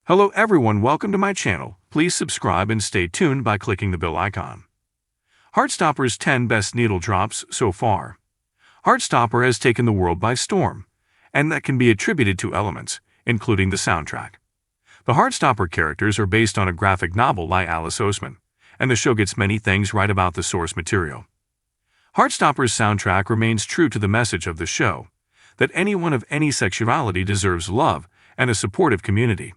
Hello everyone, welcome to my channel. Please subscribe and stay tuned by clicking the bell icon. Heartstopper's 10 best needle drops so far. Heartstopper has taken the world by storm, and that can be attributed to elements, including the soundtrack. The Heartstopper characters are based on a graphic novel by Alice Oseman, and the show gets many things right about the source material. Heartstopper's soundtrack remains true to the message of the show, that anyone of any sexuality deserves love and a supportive community.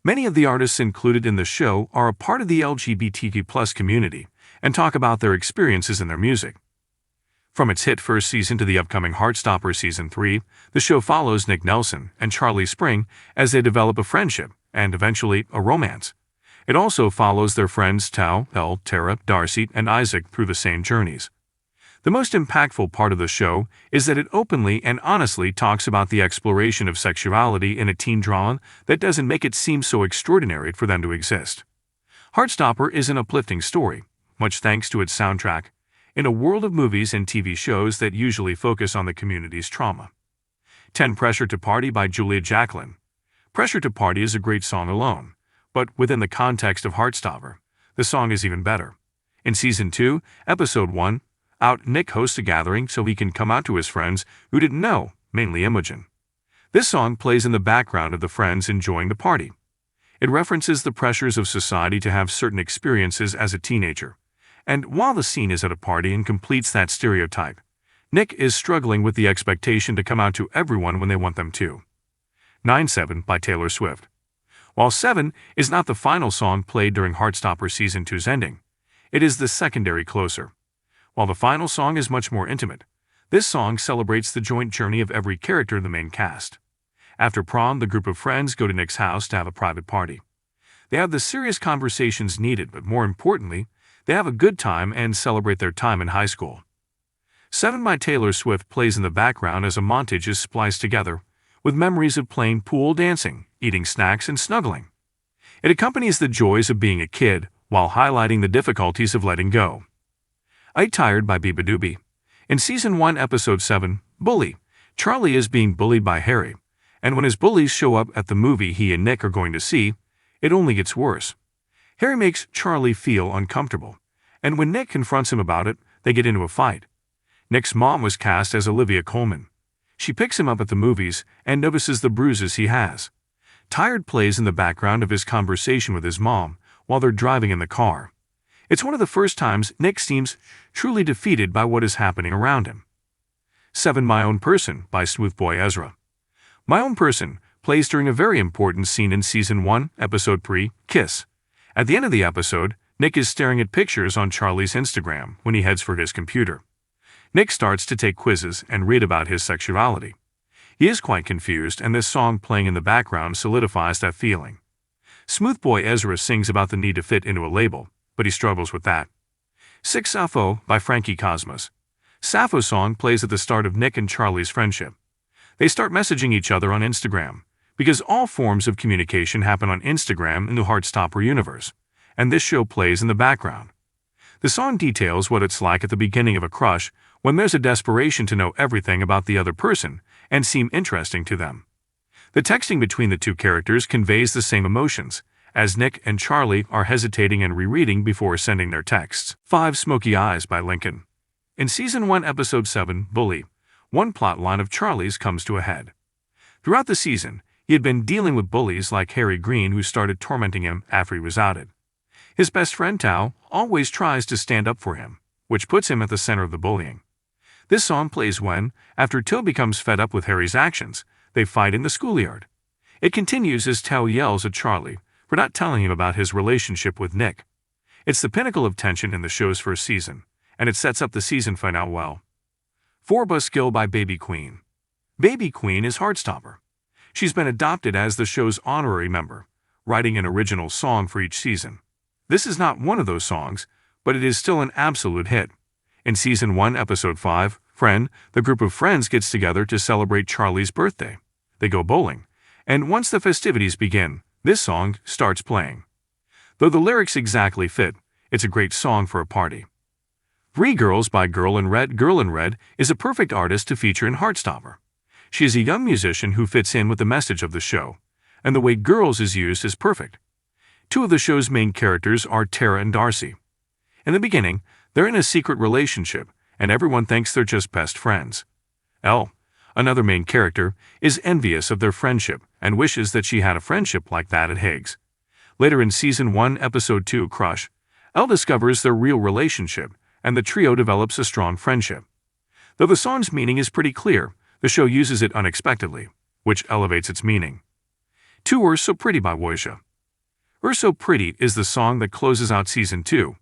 Many of the artists included in the show are a part of the LGBTQ+ community and talk about their experiences in their music. From its hit first season to the upcoming Heartstopper Season 3, the show follows Nick Nelson and Charlie Spring as they develop a friendship and eventually a romance. It also follows their friends Tao, Elle, Tara, Darcy, and Isaac through the same journeys. The most impactful part of the show is that it openly and honestly talks about the exploration of sexuality in a teen drama that doesn't make it seem so extraordinary for them to exist. Heartstopper is an uplifting story, much thanks to its soundtrack, in a world of movies and TV shows that usually focus on the community's trauma. 10 Pressure to Party by Julia Jacqueline. Pressure to Party is a great song alone, but within the context of Heartstopper, the song is even better. In Season 2, Episode 1, Nick hosts a gathering so he can come out to his friends who didn't know, mainly Imogen. This song plays in the background of the friends enjoying the party. It references the pressures of society to have certain experiences as a teenager. And while the scene is at a party and completes that stereotype, Nick is struggling with the expectation to come out to everyone when they want them to. 9/7 by Taylor Swift. While 7 is not the final song played during Heartstopper Season 2's ending, it is the secondary closer. While the final song is much more intimate, this song celebrates the joint journey of every character in the main cast. After prom, the group of friends go to Nick's house to have a private party. They have the serious conversations needed, but more importantly, they have a good time and celebrate their time in high school. 7 by Taylor Swift plays in the background as a montage is spliced together, with memories of playing pool, dancing, eating snacks, and snuggling. It accompanies the joys of being a kid while highlighting the difficulties of letting go. I Tired by Biba Doobie. In Season 1, Episode 7, Bully, Charlie is being bullied by Harry, and when his bullies show up at the movie he and Nick are going to see, it only gets worse. Harry makes Charlie feel uncomfortable, and when Nick confronts him about it, they get into a fight. Nick's mom was cast as Olivia Colman. She picks him up at the movies and notices the bruises he has. Tired plays in the background of his conversation with his mom while they're driving in the car. It's one of the first times Nick seems truly defeated by what is happening around him. 7 My Own Person by Smoothboy Ezra. My Own Person plays during a very important scene in Season 1, Episode 3, Kiss. At the end of the episode, Nick is staring at pictures on Charlie's Instagram when he heads for his computer. Nick starts to take quizzes and read about his sexuality. He is quite confused, and this song playing in the background solidifies that feeling. Smoothboy Ezra sings about the need to fit into a label, but he struggles with that. 6 Sappho by Frankie Cosmos. Sappho's song plays at the start of Nick and Charlie's friendship. They start messaging each other on Instagram, because all forms of communication happen on Instagram in the Heartstopper universe, and this show plays in the background. The song details what it's like at the beginning of a crush when there's a desperation to know everything about the other person and seem interesting to them. The texting between the two characters conveys the same emotions, as Nick and Charlie are hesitating and rereading before sending their texts. 5 Smoky Eyes by Lincoln. In Season 1, Episode 7, Bully, one plot line of Charlie's comes to a head. Throughout the season, he had been dealing with bullies like Harry Green who started tormenting him after he was outed. His best friend Tao always tries to stand up for him, which puts him at the center of the bullying. This song plays when, after Tao becomes fed up with Harry's actions, they fight in the schoolyard. It continues as Tao yells at Charlie for not telling him about his relationship with Nick. It's the pinnacle of tension in the show's first season, and it sets up the season finale well. 4 Buskill by Baby Queen. Baby Queen is Heartstopper. She's been adopted as the show's honorary member, writing an original song for each season. This is not one of those songs, but it is still an absolute hit. In Season 1, Episode 5, Friend, the group of friends gets together to celebrate Charlie's birthday. They go bowling, and once the festivities begin, this song starts playing. Though the lyrics exactly fit, it's a great song for a party. 3 Girls by Girl in Red. Girl in Red is a perfect artist to feature in Heartstopper. She is a young musician who fits in with the message of the show, and the way girls is used is perfect. Two of the show's main characters are Tara and Darcy. In the beginning, they're in a secret relationship, and everyone thinks they're just best friends. Elle, another main character, is envious of their friendship and wishes that she had a friendship like that at Higgs. Later in Season 1, Episode 2, Crush, Elle discovers their real relationship, and the trio develops a strong friendship. Though the song's meaning is pretty clear, the show uses it unexpectedly, which elevates its meaning. 2 We're So Pretty by Woisha. We're So Pretty is the song that closes out Season 2,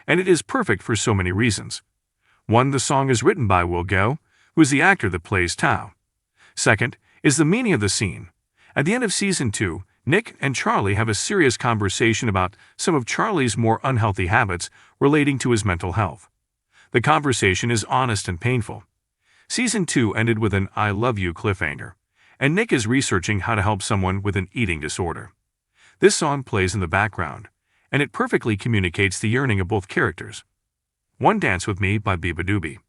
and it is perfect for so many reasons. 1. The song is written by Will Go, who is the actor that plays Tao. 2nd is the meaning of the scene. At the end of Season 2, Nick and Charlie have a serious conversation about some of Charlie's more unhealthy habits relating to his mental health. The conversation is honest and painful. Season 2 ended with an I love you cliffhanger, and Nick is researching how to help someone with an eating disorder. This song plays in the background, and it perfectly communicates the yearning of both characters. 1 Dance With Me by Biba Doobie.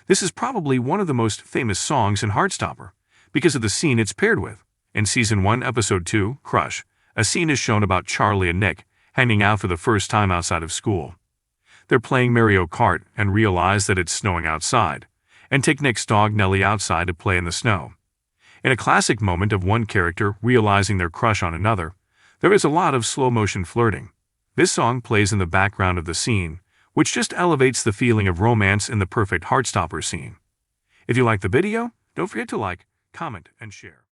This is probably one of the most famous songs in Heartstopper, because of the scene it's paired with. In Season 1, Episode 2, Crush, a scene is shown about Charlie and Nick hanging out for the first time outside of school. They're playing Mario Kart and realize that it's snowing outside, and take Nick's dog Nellie outside to play in the snow. In a classic moment of one character realizing their crush on another, there is a lot of slow-motion flirting. This song plays in the background of the scene, which just elevates the feeling of romance in the perfect Heartstopper scene. If you like the video, don't forget to like, comment, and share.